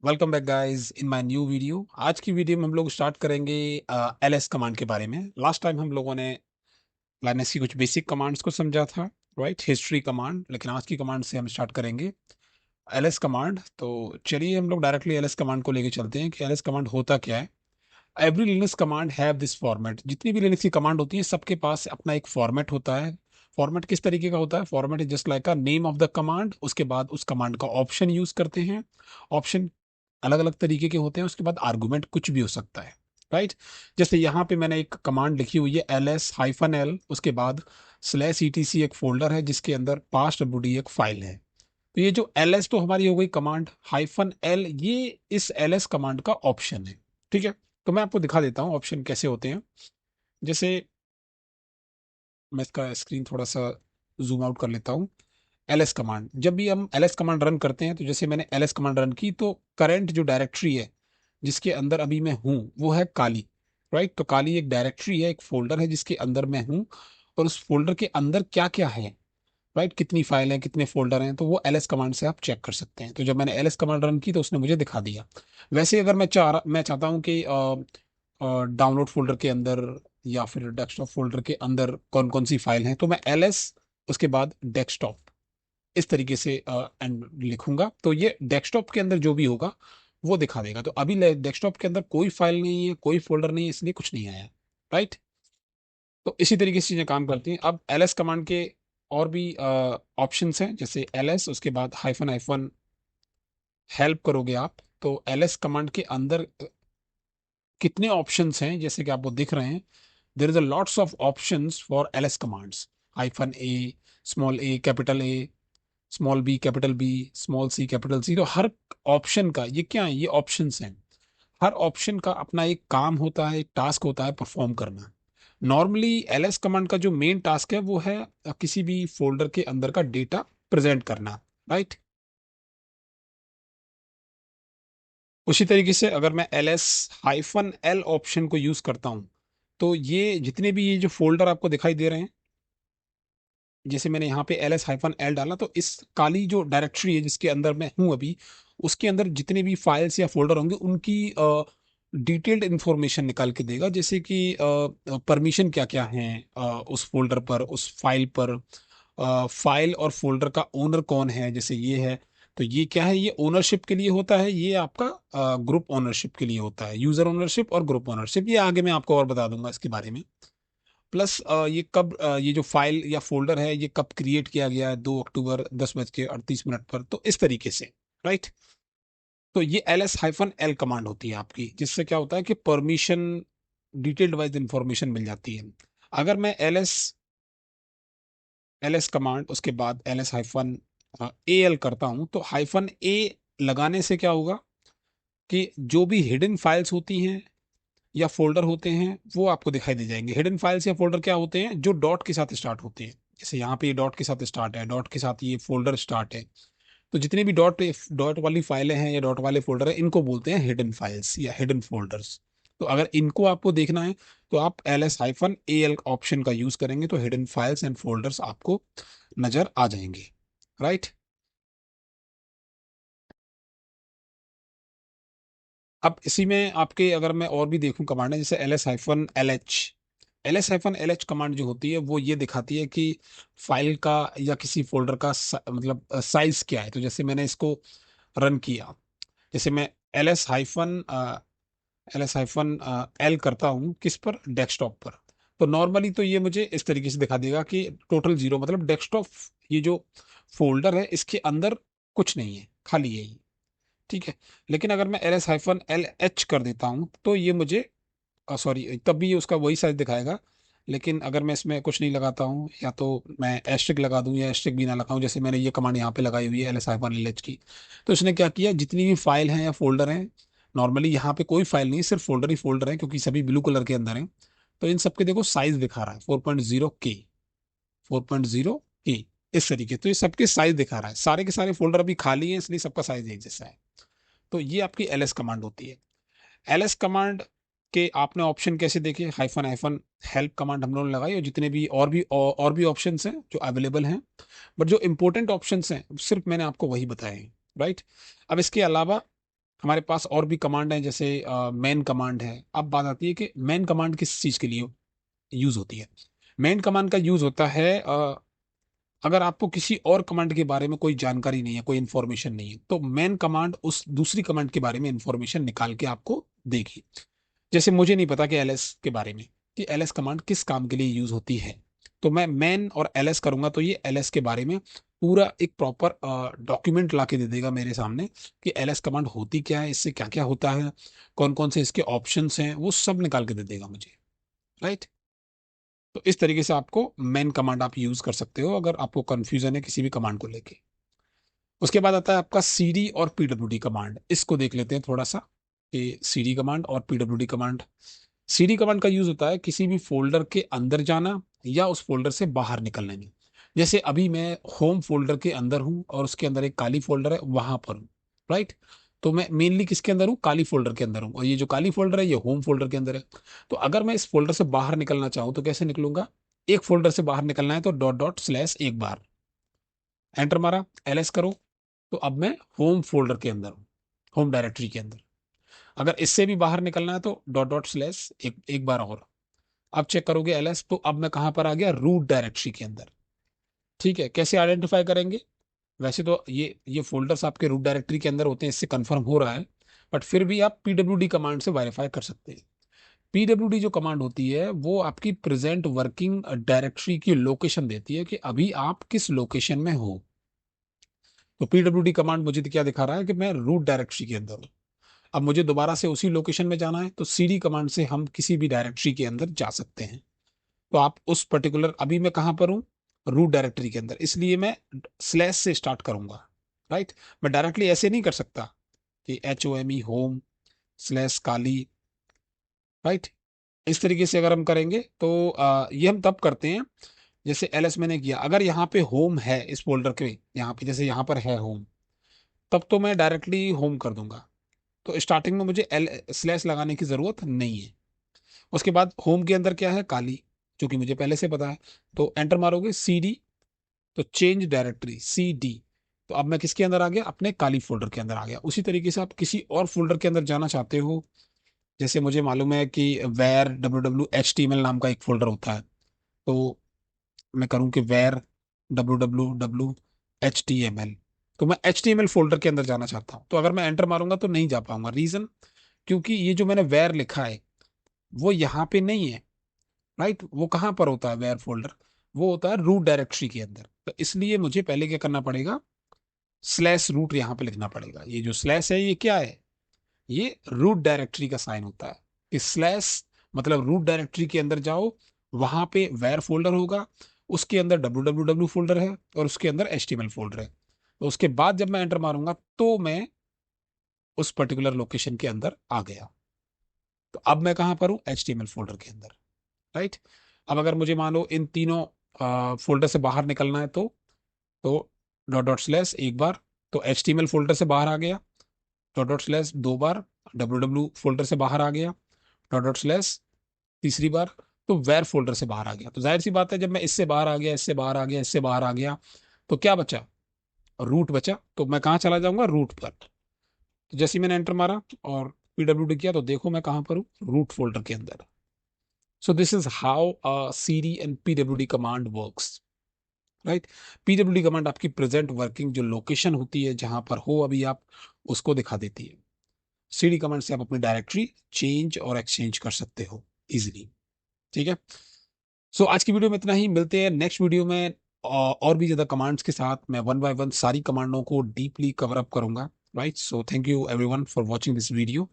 Welcome back guys in my new video. आज की video में हम लोग स्टार्ट करेंगे एलएस कमांड के बारे में। लास्ट टाइम हम लोगों ने लाइनस की कुछ बेसिक कमांड्स को समझा था, राइट, हिस्ट्री कमांड। लेकिन आज की कमांड से हम स्टार्ट करेंगे एलएस कमांड। तो चलिए हम लोग डायरेक्टली एलएस कमांड को लेके चलते हैं कि एलएस कमांड होता क्या है। Every Linux command have this format. जितनी भी लिनक्स की कमांड होती है सबके पास अपना एक फॉर्मेट होता है। फॉर्मेट किस तरीके का होता है? Format is just like a name of the command, उसके बाद उस कमांड का ऑप्शन यूज करते हैं। ऑप्शन अलग अलग तरीके के होते हैं, उसके बाद आर्गुमेंट कुछ भी हो सकता है, राइट। जैसे यहाँ पे मैंने एक कमांड लिखी हुई है ls-l, उसके बाद /etc एक फोल्डर है जिसके अंदर past.wd एक फाइल है। तो ये जो ls तो हमारी हो गई कमांड, -l ये इस ls कमांड का ऑप्शन है, ठीक है। तो मैं आपको दिखा देता हूँ ऑप्शन कैसे होते हैं। जैसे मैं इसका स्क्रीन थोड़ा सा जूम आउट कर लेता हूँ। एलएस कमांड, जब भी हम एलएस कमांड रन करते हैं, तो जैसे मैंने एलएस कमांड रन की तो करंट जो डायरेक्टरी है जिसके अंदर अभी मैं हूँ वो है काली, राइट। तो काली एक डायरेक्टरी है, एक फोल्डर है जिसके अंदर मैं हूँ। और उस फोल्डर के अंदर क्या क्या है, राइट, कितनी फाइल हैं, कितने फोल्डर हैं, तो वो एलएस कमांड से आप चेक कर सकते हैं। तो जब मैंने एलएस कमांड रन की तो उसने मुझे दिखा दिया। वैसे अगर मैं चाहता हूँ कि डाउनलोड फोल्डर के अंदर या फिर डेस्कटॉप फोल्डर के अंदर कौन कौन सी फाइल हैं, तो मैं एलएस उसके बाद डेस्कटॉप इस तरीके से एंड लिखूंगा, तो ये डेस्कटॉप के अंदर जो भी होगा वो दिखा देगा। तो अभी डेस्कटॉप के अंदर कोई फाइल नहीं है, कोई फोल्डर नहीं है, इसलिए कुछ नहीं आया, राइट। तो इसी तरीके से चीजें काम करती हैं। अब एलएस कमांड के और भी ऑप्शंस हैं, जैसे एलएस उसके बाद हाइफन हाइफन हेल्प करोगे आप, तो एलएस कमांड के अंदर कितने ऑप्शंस हैं जैसे कि आपको दिख रहे हैं। There is a lots of options for LS commands. -a, small a, capital A, small b, capital B, small c, capital C। तो हर ऑप्शन का ये क्या है, ये ऑप्शंस हैं। हर ऑप्शन का अपना एक काम होता है, एक टास्क होता है परफॉर्म करना। नॉर्मली एलएस कमांड का जो मेन टास्क है वो है किसी भी फोल्डर के अंदर का डेटा प्रेजेंट करना, राइट। उसी तरीके से अगर मैं ls-l ऑप्शन को यूज करता हूं, तो ये जितने भी ये जो फोल्डर आपको दिखाई दे रहे हैं, जैसे मैंने यहाँ पे ls-l डाला तो इस काली जो डायरेक्टरी है जिसके अंदर मैं हूँ अभी, उसके अंदर जितने भी फाइल्स या फोल्डर होंगे उनकी डिटेल्ड इंफॉर्मेशन निकाल के देगा। जैसे कि परमिशन क्या क्या है उस फोल्डर पर, उस फाइल पर, फाइल और फोल्डर का ओनर कौन है, जैसे ये है। तो ये क्या है, ये ओनरशिप के लिए होता है, ये आपका ग्रुप ओनरशिप के लिए होता है, यूजर ओनरशिप और ग्रुप ओनरशिप। ये आगे मैं आपको और बता दूंगा इसके बारे में। प्लस ये कब ये जो फाइल या फोल्डर है ये कब क्रिएट किया गया है, 2 अक्टूबर 10:38 पर, तो इस तरीके से, राइट। तो ये ls-l कमांड होती है आपकी, जिससे क्या होता है कि परमिशन डिटेल्ड वाइज इंफॉर्मेशन मिल जाती है। अगर मैं ls कमांड उसके बाद ls-al करता हूं, तो -a लगाने से क्या होगा कि जो भी हिडन फाइल्स होती हैं या फोल्डर होते हैं वो आपको दिखाई दे जाएंगे। हिडन फाइल्स या फोल्डर क्या होते हैं, जो डॉट के साथ स्टार्ट होते हैं। जैसे यहाँ पे ये डॉट के साथ स्टार्ट है, डॉट के साथ ये फोल्डर स्टार्ट है। तो जितने भी डॉट डॉट वाली फाइलें हैं या डॉट वाले फोल्डर हैं, इनको बोलते हैं हिडन फाइल्स या हिडन फोल्डर्स। तो अगर इनको आपको देखना है तो आप ls-al ऑप्शन का यूज करेंगे तो हिडन फाइल्स एंड फोल्डर्स आपको नजर आ जाएंगे, राइट। अब इसी में आपके अगर मैं और भी देखूं कमांड है, जैसे ls-lh कमांड जो होती है वो ये दिखाती है कि फाइल का या किसी फोल्डर का मतलब साइज क्या है। तो जैसे मैंने इसको रन किया, जैसे मैं ls hyphen ls hyphen L करता हूँ किस पर, डेस्कटॉप पर। तो नॉर्मली तो ये मुझे इस तरीके से दिखा देगा कि टोटल 0, मतलब डेस्कटॉप ये जो फोल्डर है इसके अंदर कुछ नहीं है, खाली है ये, ठीक है। लेकिन अगर मैं ls-lh कर देता हूँ तो ये मुझे सॉरी तब भी ये उसका वही साइज दिखाएगा। लेकिन अगर मैं इसमें कुछ नहीं लगाता हूँ, या तो मैं एस्ट्रिक लगा दूं या एस्ट्रिक भी ना लगाऊं, जैसे मैंने ये कमांड यहाँ पे लगाई हुई है ls-lh की, तो इसने क्या किया, जितनी भी फाइल हैं या फोल्डर हैं, नॉर्मली यहाँ पे कोई फाइल नहीं, सिर्फ फोल्डर ही फोल्डर है क्योंकि सभी ब्लू कलर के अंदर हैं। तो इन सबके देखो साइज दिखा रहा है 4.0 के, 4.0 के, इस तरीके। तो ये सबके साइज दिखा रहा है, सारे के सारे फोल्डर अभी खाली हैं इसलिए सबका साइज एक जैसा है। तो ये आपकी एलएस कमांड होती है। एलएस कमांड के आपने ऑप्शन कैसे देखे, हाइफन हाइफन हेल्प कमांड हम लोगों ने लगाई, और जितने भी और भी ऑप्शंस हैं जो अवेलेबल हैं, बट जो इंपॉर्टेंट ऑप्शंस हैं सिर्फ मैंने आपको वही बताए हैं, राइट। अब इसके अलावा हमारे पास और भी कमांड है, जैसे मैन कमांड है। अब बात आती है कि मैन कमांड किस चीज के लिए यूज होती है। मैन कमांड का यूज होता है अगर आपको किसी और कमांड के बारे में कोई जानकारी नहीं है, कोई इंफॉर्मेशन नहीं है, तो मेन कमांड उस दूसरी कमांड के बारे में इंफॉर्मेशन निकाल के आपको देगी। जैसे मुझे नहीं पता कि एलएस के बारे में, कि एलएस कमांड किस काम के लिए यूज होती है, तो मैं मैन और एलएस करूंगा तो ये एलएस के बारे में पूरा एक प्रॉपर डॉक्यूमेंट ला के दे देगा मेरे सामने कि एलएस कमांड होती क्या है, इससे क्या क्या होता है, कौन कौन से इसके ऑप्शंस हैं, वो सब निकाल के दे देगा मुझे। राइट। तो इस तरीके से आपको मेन कमांड आप यूज कर सकते हो अगर आपको कंफ्यूजन है किसी भी कमांड को लेके। उसके बाद आता है आपका सीडी और पीडब्ल्यूडी कमांड। इसको देख लेते हैं थोड़ा सा कि सीडी कमांड और पीडब्ल्यूडी कमांड। सीडी कमांड का यूज होता है किसी भी फोल्डर के अंदर जाना या उस फोल्डर से बाहर निकलने में। जैसे अभी मैं होम फोल्डर के अंदर हूं और उसके अंदर एक काली फोल्डर है, वहां पर हूं। राइट। तो मैं मेनली किसके अंदर हूँ, काली फोल्डर के अंदर हूँ, और ये जो काली फोल्डर है ये होम फोल्डर के अंदर है। तो अगर मैं इस फोल्डर से बाहर निकलना चाहूँ तो कैसे निकलूंगा, एक फोल्डर से बाहर निकलना है तो डॉट डॉट स्लैश एक बार एंटर मारा, एलएस करो, तो अब मैं होम फोल्डर के अंदर हूँ, होम डायरेक्टरी के अंदर। अगर इससे भी बाहर निकलना है तो डॉट डॉट स्लैश एक बार और। अब चेक करोगे एलएस, तो अब मैं कहां पर आ गया, रूट डायरेक्टरी के अंदर। ठीक है, कैसे आइडेंटिफाई करेंगे, वैसे तो ये फोल्डर्स आपके रूट डायरेक्टरी के अंदर होते हैं, इससे कंफर्म हो रहा है, बट फिर भी आप पीडब्ल्यूडी कमांड से वेरीफाई कर सकते हैं। पीडब्ल्यूडी जो कमांड होती है वो आपकी प्रेजेंट वर्किंग डायरेक्टरी की लोकेशन देती है कि अभी आप किस लोकेशन में हो। तो पीडब्ल्यूडी कमांड मुझे क्या दिखा रहा है कि मैं रूट डायरेक्टरी के अंदर हूं। अब मुझे दोबारा से उसी लोकेशन में जाना है तो सीडी कमांड से हम किसी भी डायरेक्टरी के अंदर जा सकते हैं। तो आप उस पर्टिकुलर, अभी मैं कहां पर हूं, रूट डायरेक्टरी के अंदर, इसलिए मैं स्लैश से स्टार्ट करूंगा। राइट। मैं डायरेक्टली ऐसे नहीं कर सकता कि HOME होम स्लैश काली। राइट। इस तरीके से अगर हम करेंगे तो ये हम तब करते हैं जैसे एलएस मैंने किया। अगर यहाँ पे होम है इस फोल्डर के, यहाँ पे जैसे यहाँ पर है होम, तब तो मैं डायरेक्टली होम कर दूंगा। तो स्टार्टिंग में मुझे एल स्लैश लगाने की जरूरत नहीं है। उसके बाद होम के अंदर क्या है, काली, जो कि मुझे पहले से पता है। तो एंटर मारोगे CD, तो चेंज डायरेक्टरी CD। तो अब मैं किसके अंदर आ गया, अपने काली फोल्डर के अंदर आ गया। उसी तरीके से आप किसी और फोल्डर के अंदर जाना चाहते हो, जैसे मुझे मालूम है कि वेर WWHTML नाम का एक फोल्डर होता है, तो मैं करूं कि वेर WWWHTML। तो मैं HTML फोल्डर के अंदर जाना चाहता हूं, तो अगर मैं एंटर मारूंगा तो नहीं जा पाऊंगा। रीजन, क्योंकि ये जो मैंने वेर लिखा है वो यहाँ पे नहीं है। राइट। वो कहाँ पर होता है वेयर फोल्डर, वो होता है रूट डायरेक्टरी के अंदर। तो इसलिए मुझे पहले क्या करना पड़ेगा, स्लैश रूट यहाँ पे लिखना पड़ेगा। ये जो स्लैश है ये क्या है, ये रूट डायरेक्टरी का साइन होता है कि स्लैश मतलब रूट डायरेक्टरी के अंदर जाओ, वहां पे वेयर फोल्डर होगा, उसके अंदर www फोल्डर है और उसके अंदर HTML फोल्डर है। तो उसके बाद जब मैं एंटर मारूंगा तो मैं उस पर्टिकुलर लोकेशन के अंदर आ गया। तो अब मैं कहां पर हूं, HTML फोल्डर के अंदर। राइट। अब अगर मुझे मान लो इन तीनों फोल्डर से बाहर निकलना है तो डॉट डॉट स्लैश एक बार, तो HTML फोल्डर से बाहर आ गया, डॉट डॉट स्लैश दो बार, WW फोल्डर से बाहर आ गया, डॉट डॉट स्लैश तीसरी बार, तो वेर फोल्डर से बाहर आ गया। तो जाहिर सी बात है जब मैं इससे बाहर आ गया, इससे बाहर आ गया, इससे बाहर आ गया, तो क्या बचा, रूट बचा। तो मैं कहाँ चला जाऊंगा, रूट पर। तो जैसे ही मैंने एंटर मारा और PWD किया तो देखो मैं कहाँ पर हूँ, रूट फोल्डर के अंदर। So this is how CD and PWD command works. Right. PWD command आपकी प्रेजेंट वर्किंग जो लोकेशन होती है जहां पर हो अभी आप, उसको दिखा देती है। CD कमांड से आप अपनी डायरेक्टरी चेंज और एक्सचेंज कर सकते हो इजिली। ठीक है। सो आज की वीडियो में इतना ही, मिलते हैं नेक्स्ट वीडियो में और भी ज्यादा कमांड्स के साथ। मैं वन बाय वन सारी कमांडों को डीपली कवर अप करूंगा। Right. So thank you everyone for watching this video.